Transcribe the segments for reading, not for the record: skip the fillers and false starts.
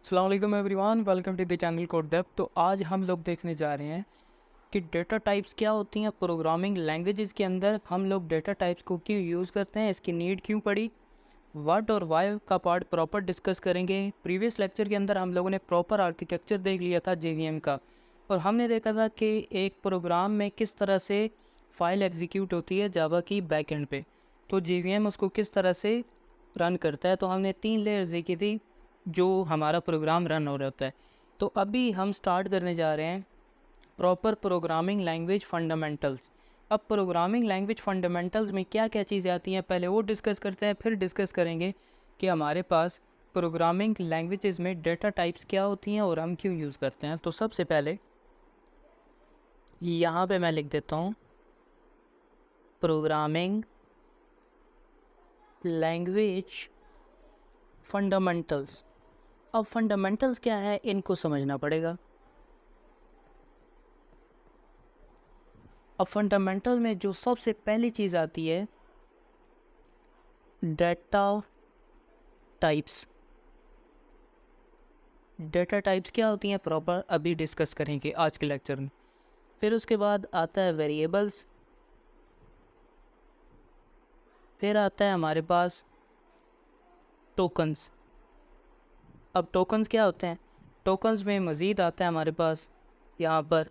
अस्सलाम वालेकुम everyone, welcome to the channel Code Dev. तो आज हम लोग देखने जा रहे हैं कि डेटा टाइप्स क्या होती हैं प्रोग्रामिंग लैंग्वेजेस के अंदर। हम लोग डेटा टाइप्स को क्यों यूज़ करते हैं, इसकी नीड क्यों पड़ी, व्हाट और वाई का पार्ट प्रॉपर डिस्कस करेंगे। प्रीवियस लेक्चर के अंदर हम लोगों ने प्रॉपर आर्किटेक्चर देख लिया था जेवीएम का, और हमने देखा था कि एक प्रोग्राम में किस तरह से फ़ाइल एग्जीक्यूट होती है जावा की बैक एंड पे, तो जेवीएम उसको किस तरह से रन करता है। तो हमने 3 लेयर्स देखी थी जो हमारा प्रोग्राम रन हो रहा होता है। तो अभी हम स्टार्ट करने जा रहे हैं प्रॉपर प्रोग्रामिंग लैंग्वेज फंडामेंटल्स। अब प्रोग्रामिंग लैंग्वेज फंडामेंटल्स में क्या क्या चीज़ें आती हैं पहले वो डिस्कस करते हैं, फिर डिस्कस करेंगे कि हमारे पास प्रोग्रामिंग लैंग्वेजेस में डेटा टाइप्स क्या होती हैं और हम क्यों यूज़ करते हैं। तो सबसे पहले यहाँ पे मैं लिख देता हूँ प्रोग्रामिंग लैंग्वेज फंडामेंटल्स। अब फंडामेंटल्स क्या है इनको समझना पड़ेगा। अब फंडामेंटल में जो सबसे पहली चीज़ आती है डेटा टाइप्स। डेटा टाइप्स क्या होती हैं प्रॉपर अभी डिस्कस करेंगे आज के लेक्चर में। फिर उसके बाद आता है वेरिएबल्स, फिर आता है हमारे पास टोकन्स। अब टोकन्स क्या होते हैं, टोकन्स में मज़ीद आता है हमारे पास यहाँ पर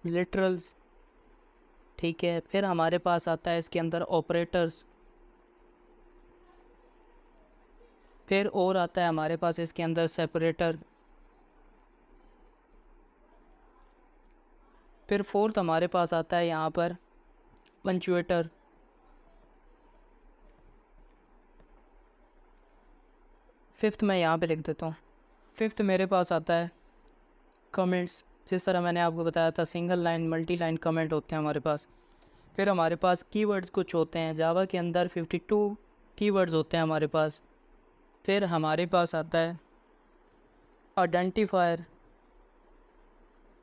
लिटरल्स, ठीक है। फिर हमारे पास आता है इसके अंदर ऑपरेटर्स, फिर और आता है हमारे पास इसके अंदर सेपरेटर, फिर फोर्थ हमारे पास आता है यहाँ पर पंचुएटर, फिफ्थ मैं यहाँ पे लिख देता हूँ। फिफ्थ मेरे पास आता है कमेंट्स। जिस तरह मैंने आपको बताया था single line multi line comment होते हैं हमारे पास। फिर हमारे पास कीवर्ड्स कुछ होते हैं, जावा के अंदर 52 कीवर्ड्स होते हैं हमारे पास। फिर हमारे पास आता है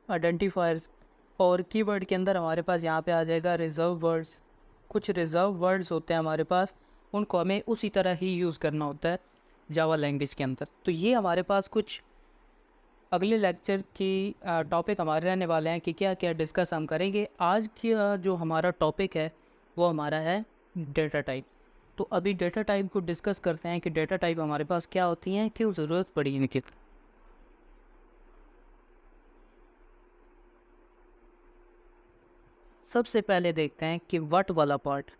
आइडेंटिफायर्स, और कीवर्ड के अंदर हमारे पास यहाँ पे आ जाएगा रिज़र्व वर्ड्स। कुछ रिज़र्व वर्ड्स होते हैं हमारे पास, उनको हमें उसी तरह ही यूज़ करना होता है जावा लैंग्वेज के अंदर। तो ये हमारे पास कुछ अगले लेक्चर की टॉपिक हमारे रहने वाले हैं कि क्या क्या डिस्कस हम करेंगे। आज की जो हमारा टॉपिक है वो हमारा है डेटा टाइप। तो अभी डेटा टाइप को डिस्कस करते हैं कि डेटा टाइप हमारे पास क्या होती हैं, क्यों ज़रूरत पड़ी इनकी। सबसे पहले देखते हैं कि व्हाट वाला पार्ट,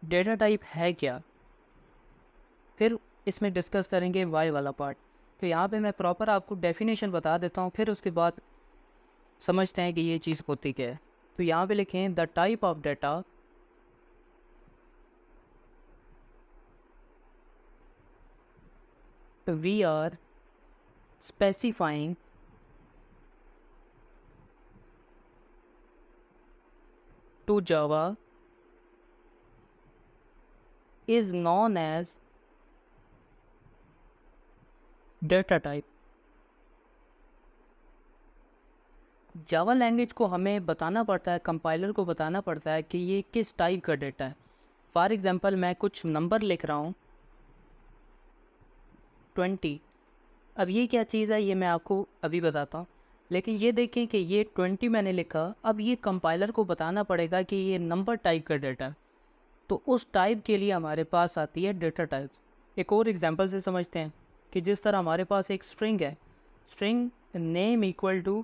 डेटा टाइप है क्या। फिर इसमें डिस्कस करेंगे वाई वाला पार्ट। तो यहाँ पे मैं प्रॉपर आपको डेफिनेशन बता देता हूँ, फिर उसके बाद समझते हैं कि ये चीज़ होती क्या है। तो यहाँ पे लिखें the type of data we are specifying to Java is known as data type. Java language को हमें बताना पड़ता है, कंपाइलर को बताना पड़ता है कि ये किस टाइप का डेटा है। फॉर एग्जांपल मैं कुछ नंबर लिख रहा हूँ 20। अब ये क्या चीज़ है ये मैं आपको अभी बताता हूँ, लेकिन ये देखें कि ये 20 मैंने लिखा। अब ये कंपाइलर को बताना पड़ेगा कि ये नंबर टाइप का डेटा है, तो उस टाइप के लिए हमारे पास आती है डेटा टाइप्स। एक और एग्जांपल से समझते हैं कि जिस तरह हमारे पास एक स्ट्रिंग है, स्ट्रिंग नेम इक्वल टू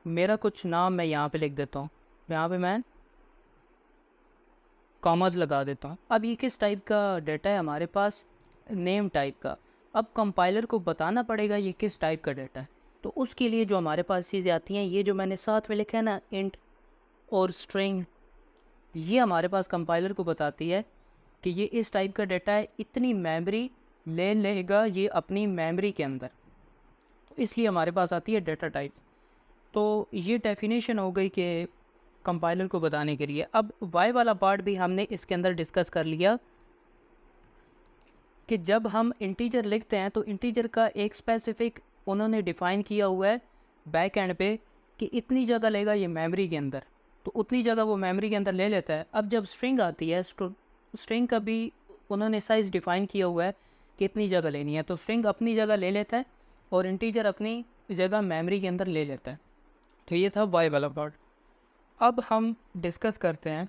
मेरा कुछ नाम मैं यहाँ पे लिख देता हूँ, यहाँ पे मैं कॉमर्स लगा देता हूँ। अब ये किस टाइप का डेटा है हमारे पास, नेम टाइप का। अब कंपाइलर को बताना पड़ेगा ये किस टाइप का डेटा है, तो उसके लिए जो हमारे पास चीज़ें आती हैं, ये जो मैंने साथ में लिखा है ना इंट और स्ट्रिंग, ये हमारे पास कंपाइलर को बताती है कि ये इस टाइप का डेटा है, इतनी मेमोरी ले लेगा ये अपनी मेमोरी के अंदर। तो इसलिए हमारे पास आती है डेटा टाइप। तो ये डेफिनेशन हो गई कि कंपाइलर को बताने के लिए। अब वाई वाला पार्ट भी हमने इसके अंदर डिस्कस कर लिया कि जब हम इंटीजर लिखते हैं तो इंटीजर का एक स्पेसिफिक उन्होंने डिफ़ाइन किया हुआ है बैक एंड पे कि इतनी जगह लेगा ये मेमोरी के अंदर, तो उतनी जगह वो मेमोरी के अंदर ले लेता है। अब जब स्ट्रिंग आती है, स्ट्रिंग का भी उन्होंने साइज़ डिफ़ाइन किया हुआ है कि इतनी जगह लेनी है, तो स्ट्रिंग अपनी जगह ले लेता है और इंटीजर अपनी जगह मेमोरी के अंदर ले लेता है। तो ये था वाई वाला पार्ट। अब हम डिस्कस करते हैं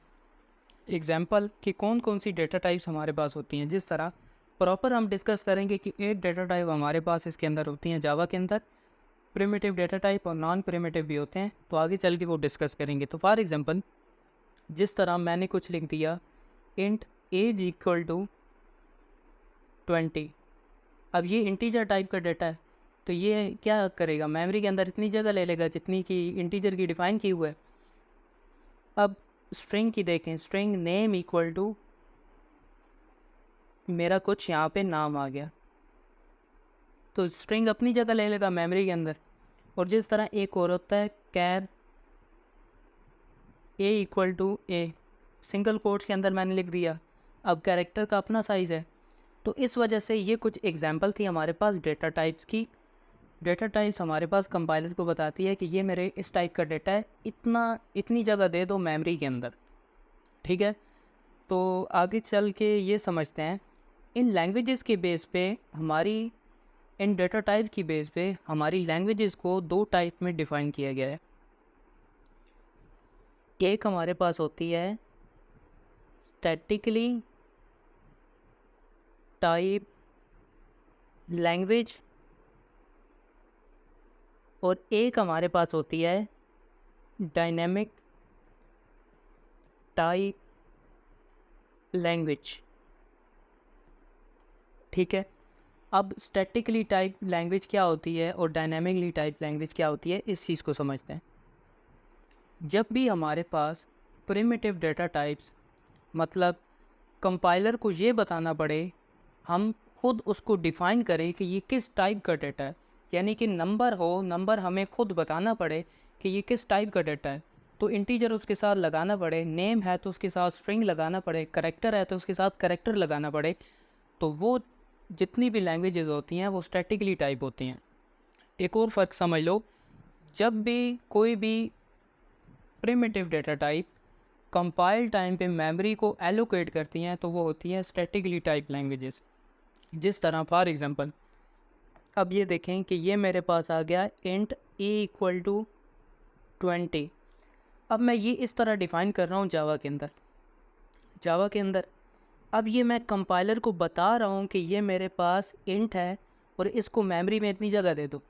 एग्जाम्पल कि कौन कौन सी डेटा टाइप्स हमारे पास होती हैं। जिस तरह प्रॉपर हम डिस्कस करेंगे कि 8 डेटा टाइप हमारे पास इसके अंदर होती हैं जावा के अंदर, प्रिमिटिव डेटा टाइप और नॉन प्रिमिटिव भी होते हैं, तो आगे चल के वो डिस्कस करेंगे। तो फॉर एग्जांपल जिस तरह मैंने कुछ लिख दिया इंट एज इक्वल टू 20, अब ये इंटीजर टाइप का डेटा है, तो ये क्या करेगा, मेमोरी के अंदर इतनी जगह ले लेगा जितनी कि इंटीजर की डिफ़ाइन की हुआ है। अब स्ट्रिंग की देखें, स्ट्रिंग नेम इक्वल टू मेरा कुछ यहाँ पे नाम आ गया, तो स्ट्रिंग अपनी जगह ले लेगा मेमोरी के अंदर। और जिस तरह एक और होता है char A equal to A, single quotes के अंदर मैंने लिख दिया, अब कैरेक्टर का अपना साइज़ है। तो इस वजह से ये कुछ एग्जांपल थी हमारे पास डेटा टाइप्स की। डेटा टाइप्स हमारे पास कंपाइलर को बताती है कि ये मेरे इस टाइप का डेटा है, इतनी जगह दे दो मेमोरी के अंदर, ठीक है। तो आगे चल के ये समझते हैं इन लैंग्वेजेस के बेस पे इन डेटा टाइप की बेस पे हमारी लैंग्वेजेस को 2 टाइप में डिफ़ाइन किया गया है। एक हमारे पास होती है स्टैटिकली टाइप लैंग्वेज और एक हमारे पास होती है डायनेमिक टाइप लैंग्वेज, ठीक है। अब स्टैटिकली टाइप लैंग्वेज क्या होती है और डायनेमिकली टाइप लैंग्वेज क्या होती है, इस चीज़ को समझते हैं। जब भी हमारे पास प्रिमिटिव डेटा टाइप्स, मतलब कंपाइलर को ये बताना पड़े, हम खुद उसको डिफ़ाइन करें कि ये किस टाइप का डेटा है, यानी कि नंबर हमें खुद बताना पड़े कि ये किस टाइप का डेटा है, तो इंटीजर उसके साथ लगाना पड़े, नेम है तो उसके साथ स्ट्रिंग लगाना पड़े, करेक्टर है तो उसके साथ करेक्टर लगाना पड़े, तो वो जितनी भी लैंग्वेजेस होती हैं वो स्टैटिकली टाइप होती हैं। एक और फ़र्क समझ लो, जब भी कोई भी primitive data type compile time पे मेमोरी को एलोकेट करती हैं तो वो होती हैं स्टैटिकली टाइप लैंग्वेजेस। जिस तरह फॉर एग्जांपल अब ये देखें कि ये मेरे पास आ गया इंट ए इक्वल टू 20। अब मैं ये इस तरह डिफ़ाइन कर रहा हूँ जावा के अंदर। अब ये मैं कंपाइलर को बता रहा हूँ कि ये मेरे पास इंट है और इसको मेमोरी में इतनी जगह दे दो,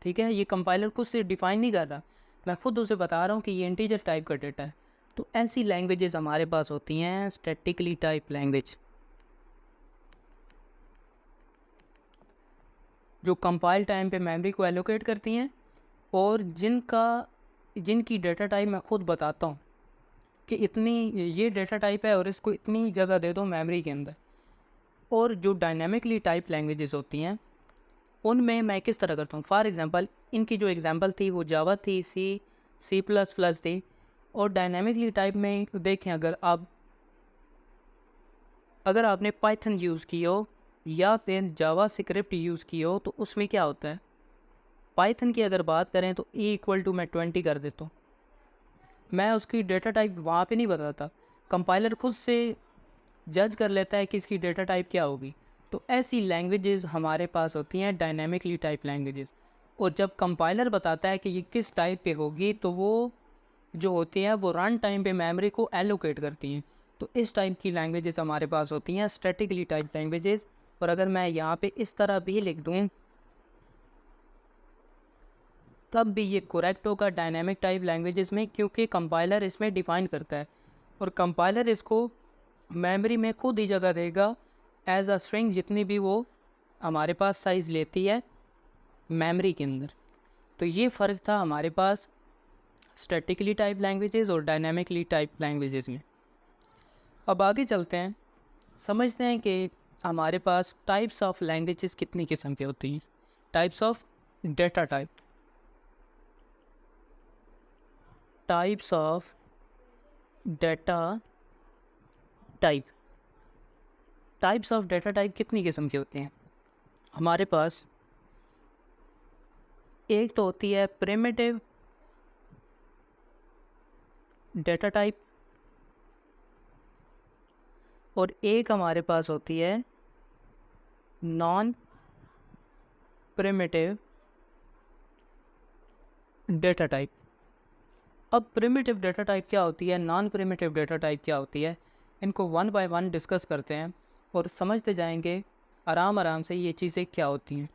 ठीक है। ये कंपाइलर खुद से डिफ़ाइन नहीं कर रहा, मैं खुद उसे बता रहा हूँ कि ये इंटीजर टाइप का डेटा है। तो ऐसी लैंग्वेजेस हमारे पास होती हैं स्टैटिकली टाइप लैंग्वेज, जो कंपाइल टाइम पे मेमोरी को एलोकेट करती हैं और जिनकी डेटा टाइप मैं खुद बताता हूँ कि इतनी ये डेटा टाइप है और इसको इतनी जगह दे दो मेमोरी के अंदर। और जो डायनेमिकली टाइप लैंग्वेजेस होती हैं उनमें मैं किस तरह करता हूँ, फॉर एग्जांपल इनकी जो एग्जांपल थी वो जावा थी, सी प्लस प्लस थी। और डायनेमिकली टाइप में देखें, अगर आपने पाइथन यूज़ की हो या फिर जावा स्क्रिप्ट यूज़ की हो तो उसमें क्या होता है, पाइथन की अगर बात करें तो e इक्वल टू मैं 20 कर देता हूँ, मैं उसकी डेटा टाइप वहाँ पे नहीं बताता, कंपाइलर खुद से जज कर लेता है कि इसकी डेटा टाइप क्या होगी। तो ऐसी लैंग्वेजेस हमारे पास होती हैं डायनेमिकली टाइप लैंग्वेजेस। और जब कंपाइलर बताता है कि ये किस टाइप पे होगी तो वो जो होती हैं वो रन टाइम पे मेमोरी को एलोकेट करती हैं। तो इस टाइप की लैंग्वेजेस हमारे पास होती हैं स्टैटिकली टाइप लैंग्वेजेस। और अगर मैं यहाँ पे इस तरह भी लिख दूँ तब भी ये करेक्ट होगा डायनेमिक टाइप लैंग्वेजेस में, क्योंकि कंपाइलर इसमें डिफ़ाइन करता है और कंपाइलर इसको मेमोरी में खुद ही जगह देगा एज अ स्ट्रिंग, जितनी भी वो हमारे पास साइज़ लेती है मेमोरी के अंदर। तो ये फ़र्क था हमारे पास स्टैटिकली टाइप लैंग्वेजेस और डायनेमिकली टाइप लैंग्वेजेस में। अब आगे चलते हैं, समझते हैं कि हमारे पास टाइप्स ऑफ लैंग्वेजेस कितनी किस्म की होती हैं। Types of data type, types of data type, types of data type कितनी किस्म की होती हैं हमारे पास। एक तो होती है प्रिमिटिव डेटा टाइप, और एक हमारे पास होती है नॉन प्रिमिटिव डेटा टाइप। अब प्रिमिटिव डेटा टाइप क्या होती है, नॉन प्रिमिटिव डेटा टाइप क्या होती है, इनको वन बाय वन डिस्कस करते हैं और समझते जाएंगे आराम आराम से ये चीज़ें क्या होती हैं।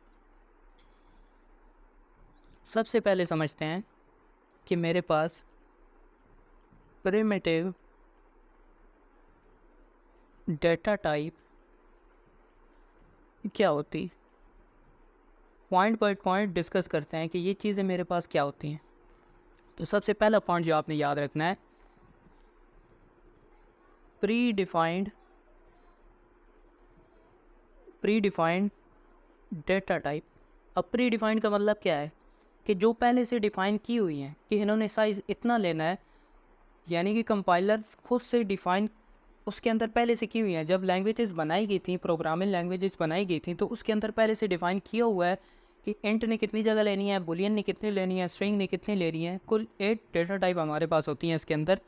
सबसे पहले समझते हैं कि मेरे पास प्रिमिटिव डेटा टाइप क्या होती, पॉइंट बाय पॉइंट डिस्कस करते हैं कि ये चीज़ें मेरे पास क्या होती हैं। तो सबसे पहला पॉइंट जो आपने याद रखना है, प्री डिफाइंड डेटा टाइप। अब प्री डिफाइंड का मतलब क्या है कि जो पहले से डिफ़ाइन की हुई हैं कि इन्होंने साइज़ इतना लेना है, यानी कि कंपाइलर खुद से डिफ़ाइन उसके अंदर पहले से की हुई हैं। जब लैंग्वेजेस बनाई गई थी, प्रोग्रामिंग लैंग्वेजेस बनाई गई थी, तो उसके अंदर पहले से डिफ़ाइन किया हुआ है कि इंट ने कितनी जगह लेनी है, बुलियन ने कितनी लेनी है, स्ट्रिंग ने कितनी लेनी है। कुल 8 डेटा टाइप हमारे पास होती हैं इसके अंदर।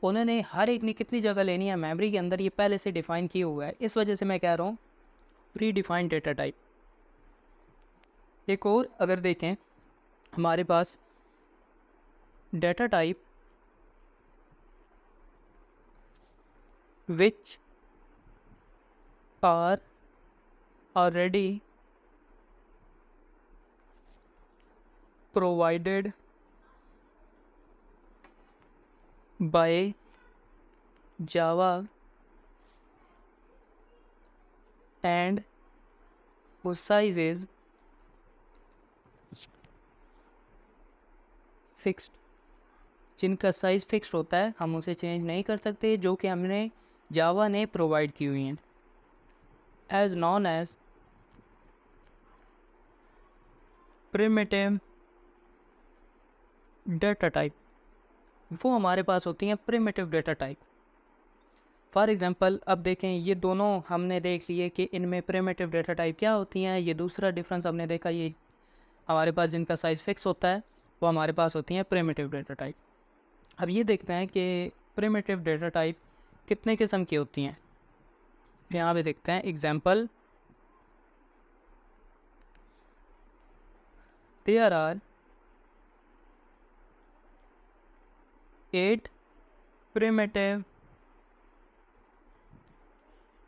उन्होंने हर एक ने कितनी जगह लेनी है मेमोरी के अंदर, ये पहले से डिफ़ाइन किया हुआ है। इस वजह से मैं कह रहा हूँ प्री डिफाइंड डेटा टाइप। एक और अगर देखें, हमारे पास data type which are already provided by Java and whose size is fixed. जिनका साइज़ फिक्स्ड होता है, हम उसे चेंज नहीं कर सकते, जो कि हमने जावा ने प्रोवाइड की हुई हैं। As known as primitive data type, वो हमारे पास होती हैं primitive data type. For example अब देखें, ये दोनों हमने देख लिए कि इनमें प्रिमिटिव डेटा टाइप क्या होती हैं। ये दूसरा डिफरेंस हमने देखा, ये हमारे पास जिनका साइज़ फिक्स होता है वो हमारे पास होती हैं प्रिमिटिव डेटा टाइप। अब ये देखते हैं कि प्रिमिटिव डेटा टाइप कितने किस्म की होती हैं। यहाँ पे देखते हैं example, there are 8 primitive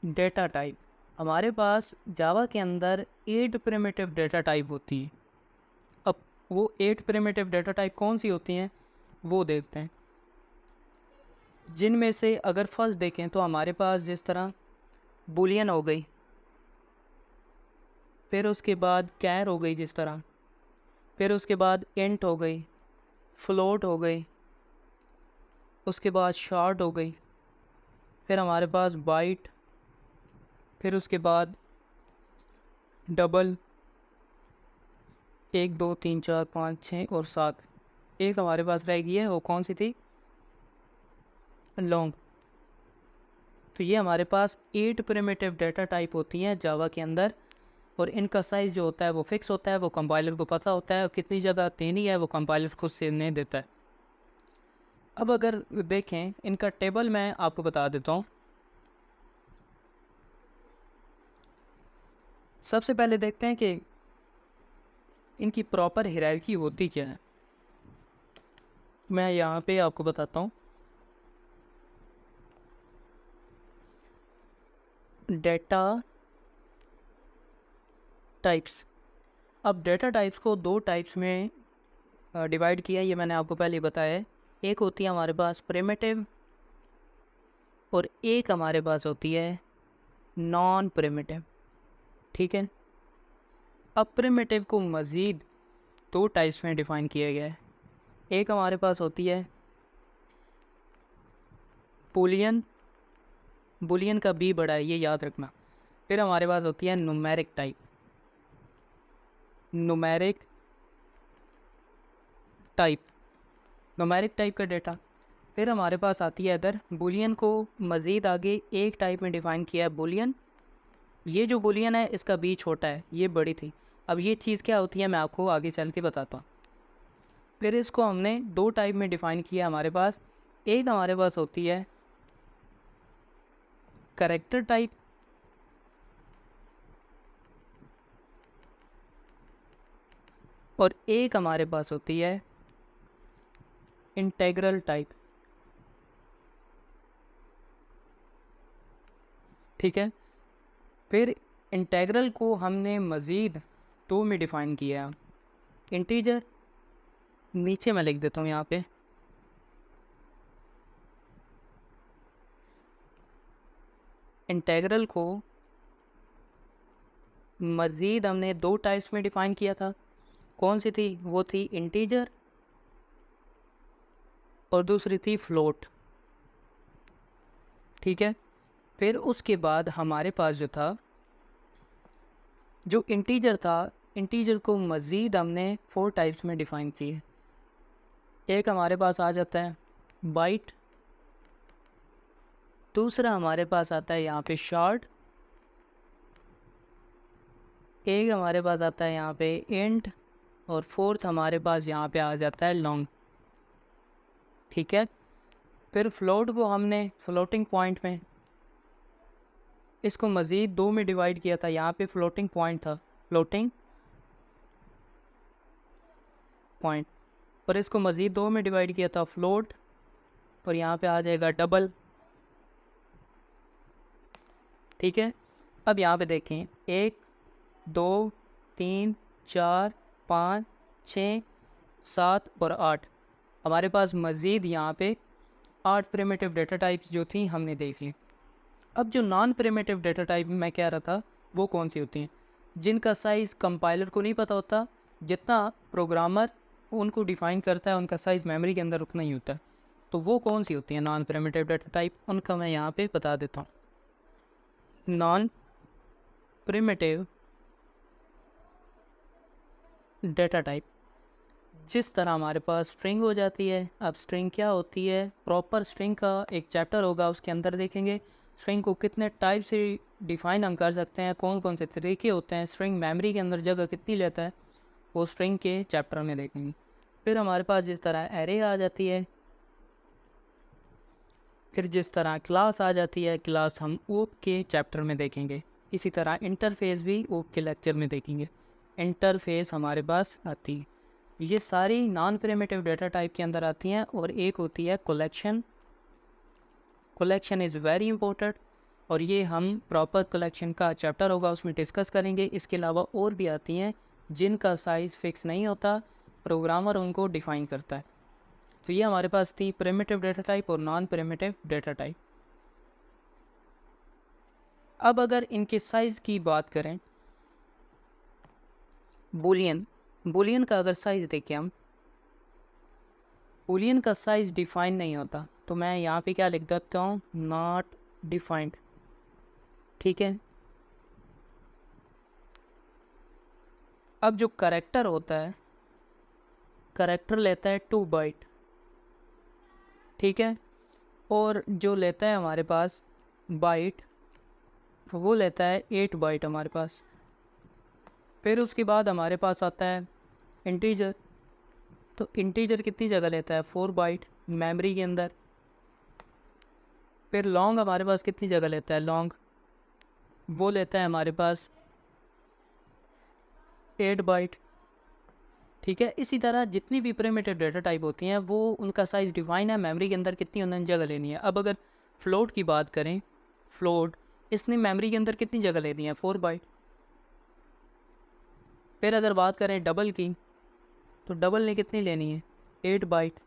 data type. हमारे पास जावा के अंदर 8 प्रिमिटिव डेटा टाइप होती है। अब वो 8 प्रिमिटिव डेटा टाइप कौन सी होती हैं वो देखते हैं। जिनमें से अगर फर्स्ट देखें तो हमारे पास जिस तरह बुलियन हो गई, फिर उसके बाद कैर हो गई जिस तरह, फिर उसके बाद इंट हो गई, फ्लोट हो गई, उसके बाद शॉर्ट हो गई, फिर हमारे पास बाइट, फिर उसके बाद डबल, 1 2 3 4 5 6 और 7, एक हमारे पास रह गई है, वो कौन सी थी, लॉन्ग। तो ये हमारे पास 8 प्रिमिटिव डेटा टाइप होती हैं जावा के अंदर, और इनका साइज़ जो होता है वो फिक्स होता है, वो कंपाइलर को पता होता है, और कितनी जगह देनी है वो कंपाइलर खुद से नहीं देता है। अब अगर देखें इनका टेबल मैं आपको बता देता हूँ। सबसे पहले देखते हैं कि इनकी प्रॉपर हायरार्की होती क्या है। मैं यहाँ पे आपको बताता हूँ। डेटा टाइप्स, अब डेटा टाइप्स को 2 टाइप्स में डिवाइड किया, ये मैंने आपको पहले बताया है। एक होती है हमारे पास प्रिमिटिव और एक हमारे पास होती है नॉन प्रिमिटिव, ठीक है। अब प्रिमिटिव को मज़ीद 2 टाइप्स में डिफ़ाइन किया गया है। एक हमारे पास होती है बुलियन, बुलियन का बी बड़ा है, ये याद रखना। फिर हमारे पास होती है न्यूमेरिक टाइप, न्यूमेरिक टाइप का डेटा। फिर हमारे पास आती है अदर, बुलियन को मज़ीद आगे एक टाइप में डिफ़ाइन किया है बुलियन। ये जो बुलियन है इसका बी छोटा है, ये बड़ी थी। अब ये चीज़ क्या होती है मैं आपको आगे चल के बताता हूँ। फिर इसको हमने 2 टाइप में डिफ़ाइन किया हमारे पास। एक हमारे पास होती है कैरेक्टर टाइप और एक हमारे पास होती है इंटीग्रल टाइप। ठीक है, फिर इंटीग्रल को हमने मज़ीद दो में डिफ़ाइन किया है। इंटीजर नीचे मैं लिख देता हूँ यहाँ पे, इंटीग्रल को मज़ीद हमने दो टाइप्स में डिफ़ाइन किया था। कौन सी थी? वो थी इंटीजर और दूसरी थी फ्लोट। ठीक है, फिर उसके बाद हमारे पास जो था, जो इंटीजर था, इंटीजर को मज़ीद हमने 4 टाइप्स में डिफ़ाइन किए। एक हमारे पास आ जाता है बाइट, दूसरा हमारे पास आता है यहाँ पे शॉर्ट, एक हमारे पास आता है यहाँ पे इंट, और फोर्थ हमारे पास यहाँ पे आ जाता है लॉन्ग। ठीक है, फिर फ्लोट को हमने फ्लोटिंग पॉइंट में, इसको मज़ीद दो में डिवाइड किया था। यहाँ पे फ्लोटिंग पॉइंट था, फ्लोटिंग पॉइंट, और इसको मज़ीद दो में डिवाइड किया था, फ्लोट, और यहाँ पे आ जाएगा डबल। ठीक है, अब यहाँ पे देखें 1 2 3 4 5 6 7 और 8, हमारे पास मज़ीद यहाँ पे 8 प्रिमिटिव डेटा टाइप्स जो थी हमने देख ली। अब जो नॉन प्रिमिटिव डेटा टाइप मैं कह रहा था वो कौन सी होती हैं? जिनका साइज़ कंपाइलर को नहीं पता होता, जितना प्रोग्रामर उनको डिफ़ाइन करता है उनका साइज़ मेमोरी के अंदर उतना ही होता है। तो वो कौन सी होती हैं नॉन प्रिमिटिव डेटा टाइप? उनका मैं यहाँ पे बता देता हूँ। नॉन प्रिमिटिव डेटा टाइप, जिस तरह हमारे पास स्ट्रिंग हो जाती है। अब स्ट्रिंग क्या होती है? प्रॉपर स्ट्रिंग का एक चैप्टर होगा, उसके अंदर देखेंगे स्ट्रिंग को कितने टाइप से डिफ़ाइन हम कर सकते हैं, कौन कौन से तरीके होते हैं, स्ट्रिंग मेमोरी के अंदर जगह कितनी लेता है, वो स्ट्रिंग के चैप्टर में देखेंगे। फिर हमारे पास जिस तरह एरे आ जाती है, फिर जिस तरह क्लास आ जाती है, क्लास हम ओप के चैप्टर में देखेंगे। इसी तरह इंटरफेस भी ओप के लेक्चर में देखेंगे, इंटरफेस हमारे पास आती है। ये सारी नॉन प्रिमिटिव डेटा टाइप के अंदर आती हैं। और एक होती है collection. Collection is very important, और ये हम प्रॉपर कलेक्शन का चैप्टर होगा उसमें डिस्कस करेंगे। इसके अलावा और भी आती हैं जिनका साइज़ फिक्स नहीं होता, प्रोग्रामर उनको डिफ़ाइन करता है। तो ये हमारे पास थी प्रिमिटिव डेटा टाइप और नॉन प्रिमिटिव डेटा टाइप। अब अगर इनके साइज़ की बात करें, बूलियन का अगर साइज़ देखें हम, बूलियन का साइज़ डिफ़ाइन नहीं होता, तो मैं यहाँ पे क्या लिख देता हूँ? Not defined. ठीक है, अब जो करेक्टर होता है, करेक्टर लेता है 2 बाइट। ठीक है, और जो लेता है हमारे पास बाइट, वो लेता है 8 बाइट हमारे पास। फिर उसके बाद हमारे पास आता है इंटीजर, तो इंटीजर कितनी जगह लेता है? 4 बाइट मेमोरी के अंदर। फिर लॉन्ग हमारे पास कितनी जगह लेता है? लॉन्ग वो लेता है हमारे पास 8 बाइट। ठीक है, इसी तरह जितनी भी प्रिमिटिव डेटा टाइप होती हैं वो उनका साइज़ डिफाइन है, मेमोरी के अंदर कितनी उन्होंने जगह लेनी है। अब अगर फ्लोट की बात करें, फ्लोट इसने मेमोरी के अंदर कितनी जगह लेनी है? 4 बाइट। फिर अगर बात करें डबल की, तो डबल ने कितनी लेनी है? 8 बाइट।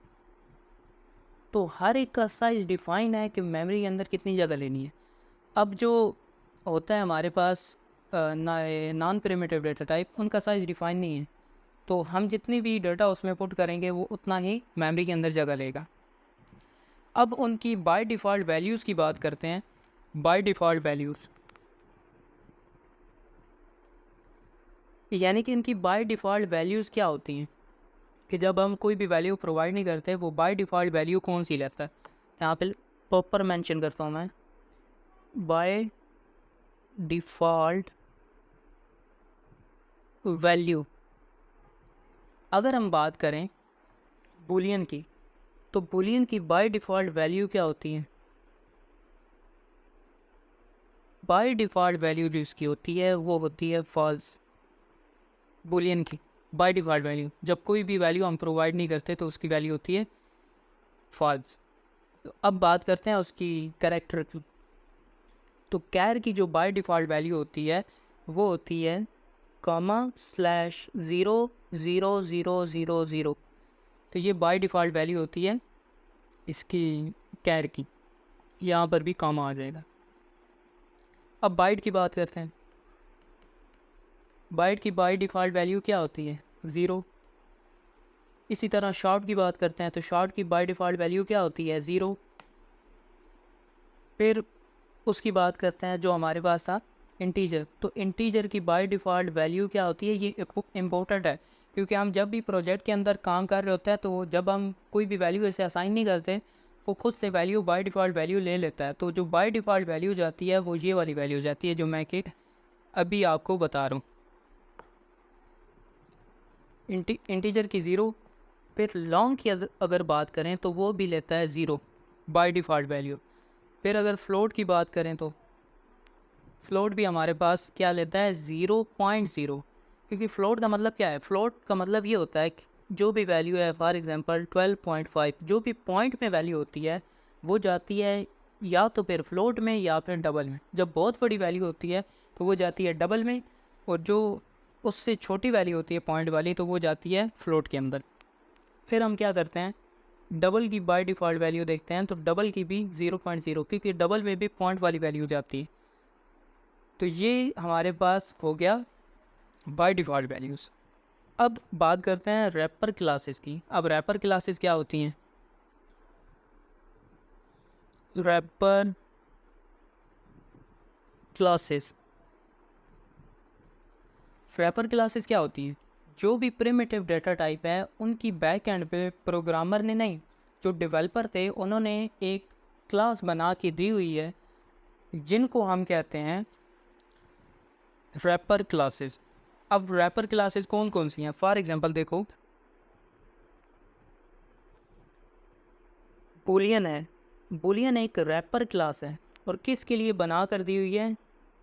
तो हर एक का साइज़ डिफाइन है कि मेमोरी के अंदर कितनी जगह लेनी है। अब जो होता है हमारे पास नॉन प्रिमिटिव डेटा टाइप, उनका साइज़ डिफाइन नहीं है, तो हम जितनी भी डेटा उसमें पुट करेंगे वो उतना ही मेमोरी के अंदर जगह लेगा। अब उनकी बाय डिफ़ॉल्ट वैल्यूज़ की बात करते हैं। बाय डिफ़ॉल्ट वैल्यूज़ यानी कि इनकी बाय डिफ़ॉल्ट वैल्यूज़ क्या होती हैं कि जब हम कोई भी वैल्यू प्रोवाइड नहीं करते, वो बाय डिफ़ॉल्ट वैल्यू कौन सी लेता है। यहाँ पे प्रॉपर मेंशन करता हूँ मैं, बाय डिफ़ॉल्ट वैल्यू। अगर हम बात करें बूलियन की, तो बूलियन की बाय डिफ़ॉल्ट वैल्यू क्या होती है? बाय डिफ़ॉल्ट वैल्यू जो इसकी होती है वो होती है फॉल्स, बूलियन की बाय डिफ़ॉल्ट वैल्यू। जब कोई भी वैल्यू हम प्रोवाइड नहीं करते तो उसकी वैल्यू होती है फॉल्स। तो अब बात करते हैं उसकी कैरेक्टर की। तो कैर की जो बाय डिफ़ॉल्ट वैल्यू होती है वो होती है (0,0,0,0). तो ये बाय डिफ़ॉल्ट वैल्यू होती है इसकी कैर की, यहाँ पर भी कॉमा आ जाएगा। अब बाइट की बात करते हैं। बाइट की बाय डिफ़ॉल्ट वैल्यू क्या होती है? 0। इसी तरह शॉर्ट की बात करते हैं तो शॉर्ट की बाय डिफ़ॉल्ट वैल्यू क्या होती है? 0। फिर उसकी बात करते हैं जो हमारे पास था इंटीजर। तो इंटीजर की बाय डिफ़ॉल्ट वैल्यू क्या होती है? ये इम्पोर्टेंट है क्योंकि हम जब भी प्रोजेक्ट के अंदर काम कर रहे होते हैं तो जब हम कोई भी वैल्यू ऐसे असाइन नहीं करते वो खुद से वैल्यू बाय डिफ़ॉल्ट वैल्यू ले लेता है। तो जो बाय डिफ़ॉल्ट वैल्यू जाती है वो ये वाली वैल्यू जाती है जो मैं कि अभी आपको बता रहा हूँ। इंटीजर की 0। फिर लॉन्ग की अगर बात करें तो वो भी लेता है 0 बाय डिफ़ॉल्ट वैल्यू। फिर अगर फ्लोट की बात करें तो फ्लोट भी हमारे पास क्या लेता है? 0.0। क्योंकि फ्लोट का मतलब क्या है? फ्लोट का मतलब ये होता है कि जो भी वैल्यू है, फॉर एग्जांपल 12.5, जो भी पॉइंट में वैल्यू होती है वो जाती है या तो फिर फ्लोट में या फिर डबल में। जब बहुत बड़ी वैल्यू होती है तो वो जाती है डबल में, और जो उससे छोटी वैल्यू होती है पॉइंट वाली तो वो जाती है फ्लोट के अंदर। फिर हम क्या करते हैं, डबल की बाय डिफ़ॉल्ट वैल्यू देखते हैं। तो डबल की भी 0.0, क्योंकि डबल में भी पॉइंट वाली वैल्यू जाती है। तो ये हमारे पास हो गया बाय डिफ़ॉल्ट वैल्यूज़। अब बात करते हैं रैपर क्लासेस की। अब रैपर क्लासेस क्या होती हैं? रैपर क्लासेस रैपर क्लासेस क्या होती हैं? जो भी प्रिमिटिव डेटा टाइप है उनकी बैक एंड पे प्रोग्रामर ने नहीं, जो डेवलपर थे उन्होंने एक क्लास बना के दी हुई है जिनको हम कहते हैं रैपर क्लासेस। अब रैपर क्लासेस कौन कौन सी हैं? फॉर एग्जांपल देखो, बूलियन है। बूलियन एक रैपर क्लास है और किसके लिए बना कर दी हुई है?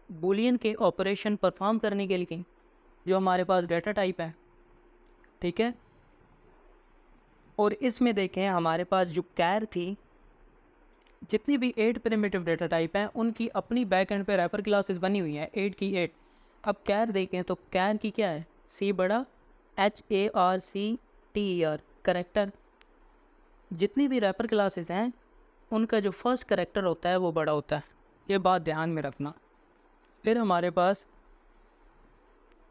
बूलियन के ऑपरेशन परफॉर्म करने के लिए, जो हमारे पास डेटा टाइप है। ठीक है। और इसमें देखें हमारे पास जो कैर थी, जितनी भी 8 प्रिमिटिव डेटा टाइप हैं उनकी अपनी बैक एंड पे रैपर क्लासेस बनी हुई हैं, 8 की 8। अब कैर देखें तो कैर की क्या है? सी बड़ा, HARCTER, करेक्टर। जितनी भी रैपर क्लासेस हैं उनका जो फर्स्ट करेक्टर होता है वो बड़ा होता है, ये बात ध्यान में रखना। फिर हमारे पास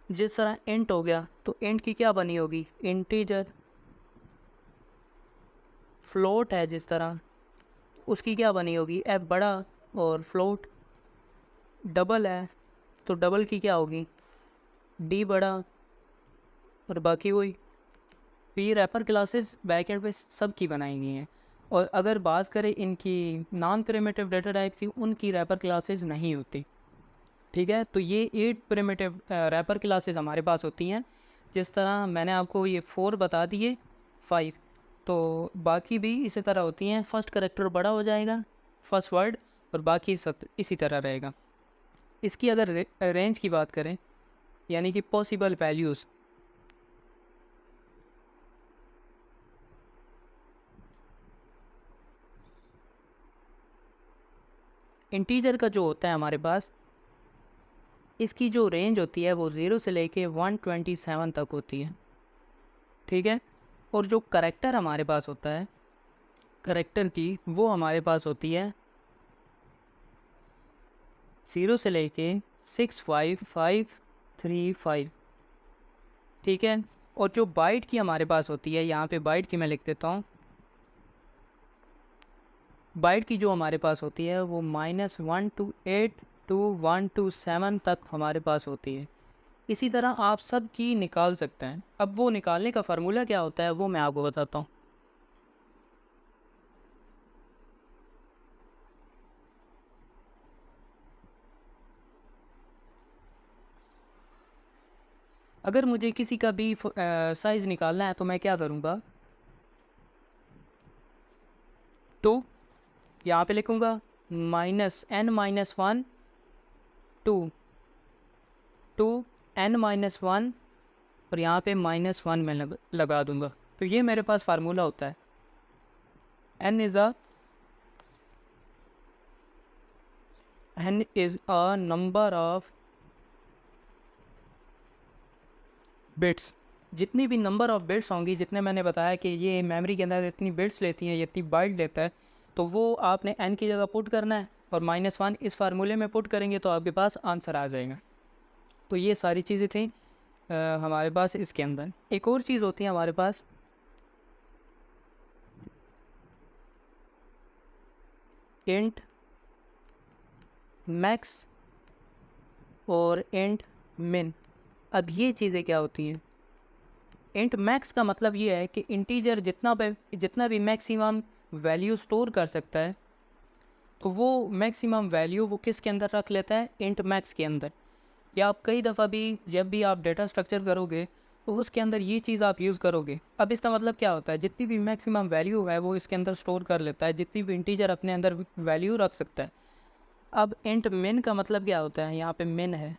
जिस तरह इंट हो गया तो इंट की क्या बनी होगी? इंटीजर। फ्लोट है जिस तरह, उसकी क्या बनी होगी? एफ बड़ा और फ्लोट। डबल है तो डबल की क्या होगी? डी बड़ा और बाकी वही। तो ये रैपर क्लासेस बैक एंड पे सब की बनाई गई हैं। और अगर बात करें इनकी नॉन प्रिमिटिव डेटा टाइप की, उनकी रैपर क्लासेस नहीं होती। ठीक है। तो ये 8 प्रिमिटिव रैपर क्लासेस हमारे पास होती हैं। जिस तरह मैंने आपको ये 4 बता दिए, 5, तो बाकी भी इसी तरह होती हैं। फर्स्ट करेक्टर बड़ा हो जाएगा, फर्स्ट वर्ड, और बाकी सब इसी तरह रहेगा। इसकी अगर रेंज की बात करें, यानी कि पॉसिबल वैल्यूज़, इंटीजर का जो होता है हमारे पास, इसकी जो रेंज होती है वो 0 से लेके 127 तक होती है। ठीक है। और जो करेक्टर हमारे पास होता है, करेक्टर की वो हमारे पास होती है 0 से लेके 65535। ठीक है। और जो बाइट की हमारे पास होती है, यहाँ पे बाइट की मैं लिख देता हूँ। बाइट की जो हमारे पास होती है वो -1 to 8 to 127 तक हमारे पास होती है। इसी तरह आप सब की निकाल सकते हैं। अब वो निकालने का फार्मूला क्या होता है वो मैं आपको बताता हूँ। अगर मुझे किसी का भी साइज़ निकालना है तो मैं क्या करूँगा? तो यहाँ पे लिखूँगा -n - 1 टू n-1 और यहाँ पे -1 मैं लगा दूँगा। तो ये मेरे पास फार्मूला होता है। n is a number of bits. जितनी भी नंबर ऑफ़ बिट्स होंगी, जितने मैंने बताया कि ये मेमोरी के अंदर इतनी बिट्स लेती हैं, इतनी बाइट लेता है, तो वो आपने n की जगह पुट करना है और -1 इस फार्मूले में पुट करेंगे तो आपके पास आंसर आ जाएगा। तो ये सारी चीज़ें थी हमारे पास इसके अंदर। एक और चीज़ होती है हमारे पास, इंट मैक्स और इंट मिन। अब ये चीज़ें क्या होती हैं? इंट मैक्स का मतलब ये है कि इंटीजर जितना भी मैक्सिमम वैल्यू स्टोर कर सकता है, तो वो मैक्सिमम वैल्यू वो किसके अंदर रख लेता है? इंट मैक्स के अंदर। या आप कई दफ़ा भी जब भी आप डेटा स्ट्रक्चर करोगे तो उसके अंदर ये चीज़ आप यूज़ करोगे। अब इसका मतलब क्या होता है? जितनी भी मैक्सिमम वैल्यू है वो इसके अंदर स्टोर कर लेता है, जितनी भी इंटीजर अपने अंदर वैल्यू रख सकता है। अब इंट मिन का मतलब क्या होता है? यहाँ पे मिन है।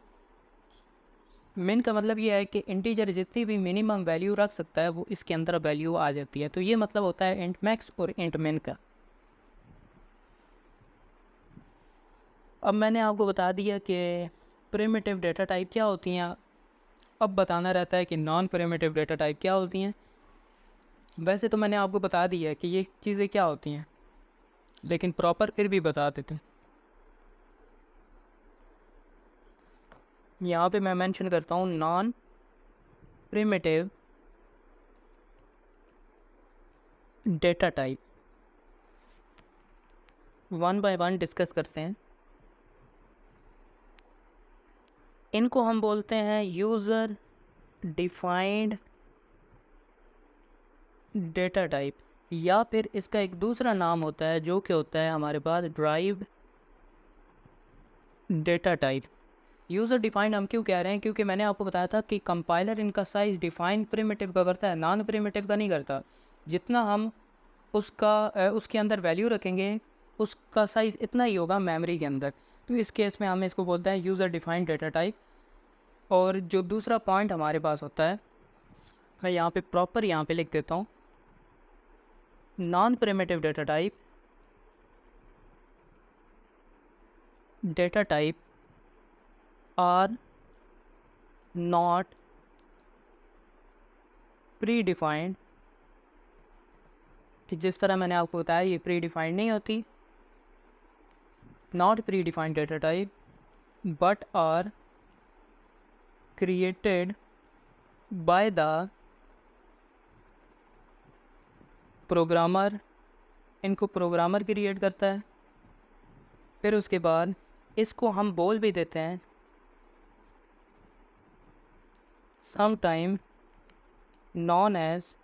मिन का मतलब ये है कि इंटीजर जितनी भी मिनिमम वैल्यू रख सकता है वो इसके अंदर वैल्यू आ जाती है। तो ये मतलब होता है इंट मैक्स और इंट मिन का। अब मैंने आपको बता दिया कि प्रिमिटिव डेटा टाइप क्या होती हैं। अब बताना रहता है कि नॉन प्रिमिटिव डेटा टाइप क्या होती हैं। वैसे तो मैंने आपको बता दिया है कि ये चीज़ें क्या होती हैं, लेकिन प्रॉपर फिर भी बता देते हैं। यहाँ पे मैं मेंशन करता हूँ non primitive data type. One by one discuss करते हैं। इनको हम बोलते हैं यूज़र डिफाइंड डेटा टाइप, या फिर इसका एक दूसरा नाम होता है जो कि होता है हमारे पास derived data type. User defined हम क्यों कह रहे हैं? क्योंकि मैंने आपको बताया था कि कंपाइलर इनका साइज़ डिफाइन प्रिमिटिव का करता है, नॉन प्रिमिटिव का नहीं करता। जितना हम उसके अंदर वैल्यू रखेंगे उसका साइज़ इतना ही होगा मेमोरी के अंदर। तो इस केस में हम इसको बोलते हैं यूज़र डिफाइंड डेटा टाइप। और जो दूसरा पॉइंट हमारे पास होता है, मैं यहाँ पे प्रॉपर यहाँ पे लिख देता हूँ, non primitive data type are not predefined. जिस तरह मैंने आपको बताया ये प्री डिफाइंड नहीं होती, not predefined data type but are created by the programmer. इनको प्रोग्रामर क्रिएट करता है। फिर उसके बाद इसको हम बोल भी देते हैं sometime known as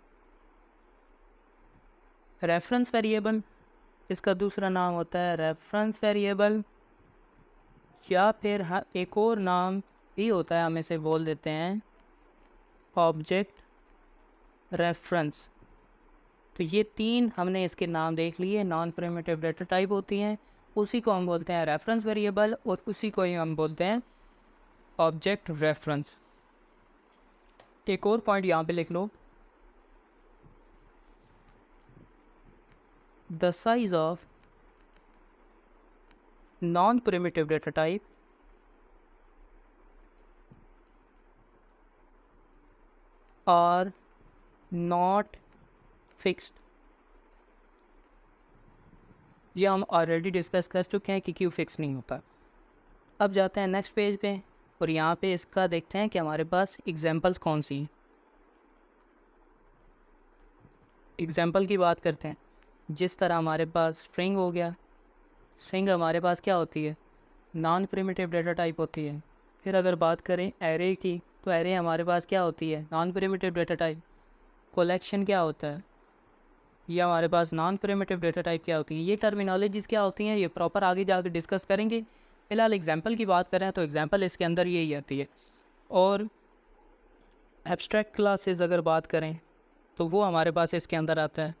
reference variable. इसका दूसरा नाम होता है रेफरेंस वेरिएबल, या फिर एक और नाम भी होता है, हम इसे बोल देते हैं ऑब्जेक्ट रेफरेंस। तो ये तीन हमने इसके नाम देख लिए, नॉन प्रिमिटिव डेटा टाइप होती हैं। उसी को हम बोलते हैं रेफरेंस वेरिएबल और उसी को ही हम बोलते हैं ऑब्जेक्ट रेफरेंस। एक और पॉइंट यहाँ पे लिख लो, the size of non primitive data type are not fixed. ये हम ऑलरेडी डिस्कस कर चुके हैं कि क्यों फिक्स नहीं होता। अब जाते हैं नेक्स्ट पेज पे और यहाँ पे इसका देखते हैं कि हमारे पास एग्जांपल्स कौन सी हैं। एग्जांपल की बात करते हैं। जिस तरह हमारे पास स्ट्रिंग हो गया, स्ट्रिंग हमारे पास क्या होती है? नॉन प्रिमिटिव डेटा टाइप होती है। फिर अगर बात करें एरे की, तो एरे हमारे पास क्या होती है? Non primitive data type. Collection क्या होता है? ये हमारे पास नॉन प्रिमिटिव डेटा टाइप क्या होती है। ये टर्मिनोलॉजीज़ क्या होती हैं ये प्रॉपर आगे जाकर डिस्कस करेंगे। फ़िलहाल एग्जांपल की बात करें तो एग्जांपल इसके अंदर यही आती है। और एब्स्ट्रैक्ट क्लासेस अगर बात करें तो वो हमारे पास इसके अंदर आता है।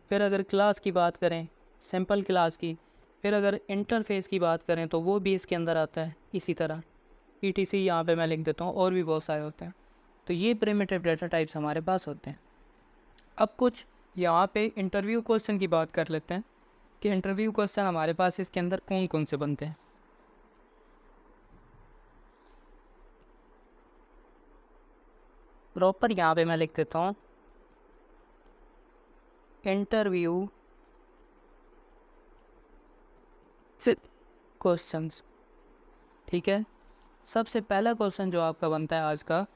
फिर अगर क्लास की बात करें, सिंपल क्लास की, फिर अगर इंटरफेस की बात करें तो वो भी इसके अंदर आता है इसी तरह, ETC यहाँ पे मैं लिख देता हूँ, और भी बहुत सारे होते हैं। तो ये प्रिमिटिव डेटा टाइप्स हमारे पास होते हैं। अब कुछ यहाँ पे इंटरव्यू क्वेश्चन की बात कर लेते हैं कि इंटरव्यू क्वेश्चन हमारे पास इसके अंदर कौन कौन से बनते हैं। प्रॉपर यहाँ पे मैं लिख देता हूँ इंटरव्यू क्वेश्चंस। ठीक है, सबसे पहला क्वेश्चन जो आपका बनता है आज का,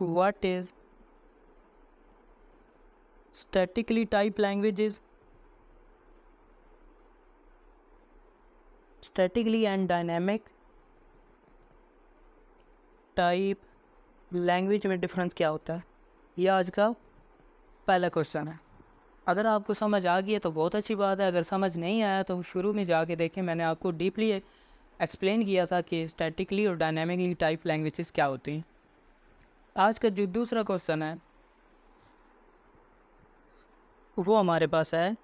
what is statically type languages, statically and dynamic type language में डिफरेंस क्या होता है, ये आज का पहला क्वेश्चन है। अगर आपको समझ आ गई है तो बहुत अच्छी बात है, अगर समझ नहीं आया तो शुरू में जाके देखें, मैंने आपको डीपली एक्सप्लेन किया था कि स्टैटिकली और डायनेमिकली टाइप लैंग्वेजेस क्या होती हैं। आज का जो दूसरा क्वेश्चन है वो हमारे पास है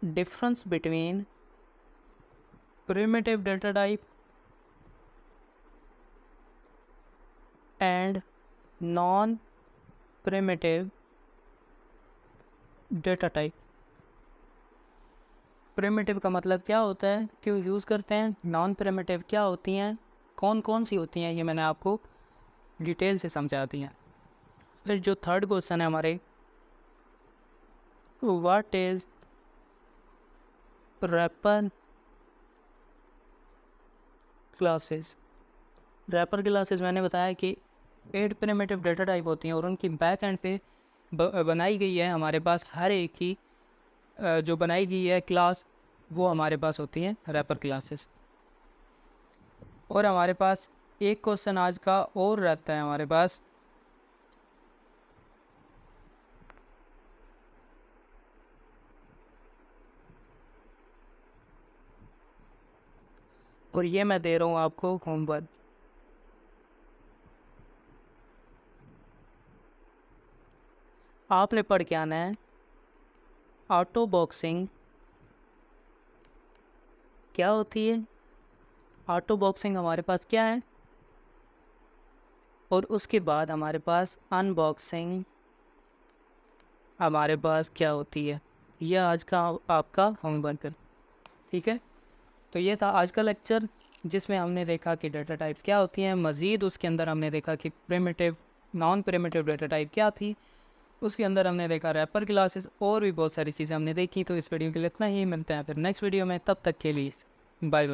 difference between primitive data type and non primitive data type. Primitive का मतलब क्या होता है, क्यों यूज़ करते हैं, नॉन प्रिमिटिव क्या होती हैं, कौन कौन सी होती हैं, ये मैंने आपको डिटेल से समझा दी हैं। फिर जो थर्ड क्वेश्चन है हमारे, what is wrapper classes. Wrapper classes मैंने बताया कि 8 प्रिमिटिव डेटा टाइप होती हैं और उनकी बैक एंड पे बनाई गई है हमारे पास हर एक की जो बनाई गई है क्लास, वो हमारे पास होती हैं रैपर क्लासेस। और हमारे पास एक क्वेश्चन आज का और रहता है हमारे पास, और ये मैं दे रहा हूँ आपको होमवर्क। आपने पढ़ के आना है ऑटो बॉक्सिंग क्या होती है, ऑटो बॉक्सिंग हमारे पास क्या है, और उसके बाद हमारे पास अनबॉक्सिंग हमारे पास क्या होती है। यह आज का आपका होमवर्क है। ठीक है, तो ये था आज का लेक्चर जिसमें हमने देखा कि डेटा टाइप्स क्या होती हैं। मज़ीद उसके अंदर हमने देखा कि primitive non primitive data type क्या थी, उसके अंदर हमने देखा रैपर क्लासेस, और भी बहुत सारी चीज़ें हमने देखी। तो इस वीडियो के लिए इतना ही, मिलते हैं फिर नेक्स्ट वीडियो में, तब तक के लिए बाय बाय।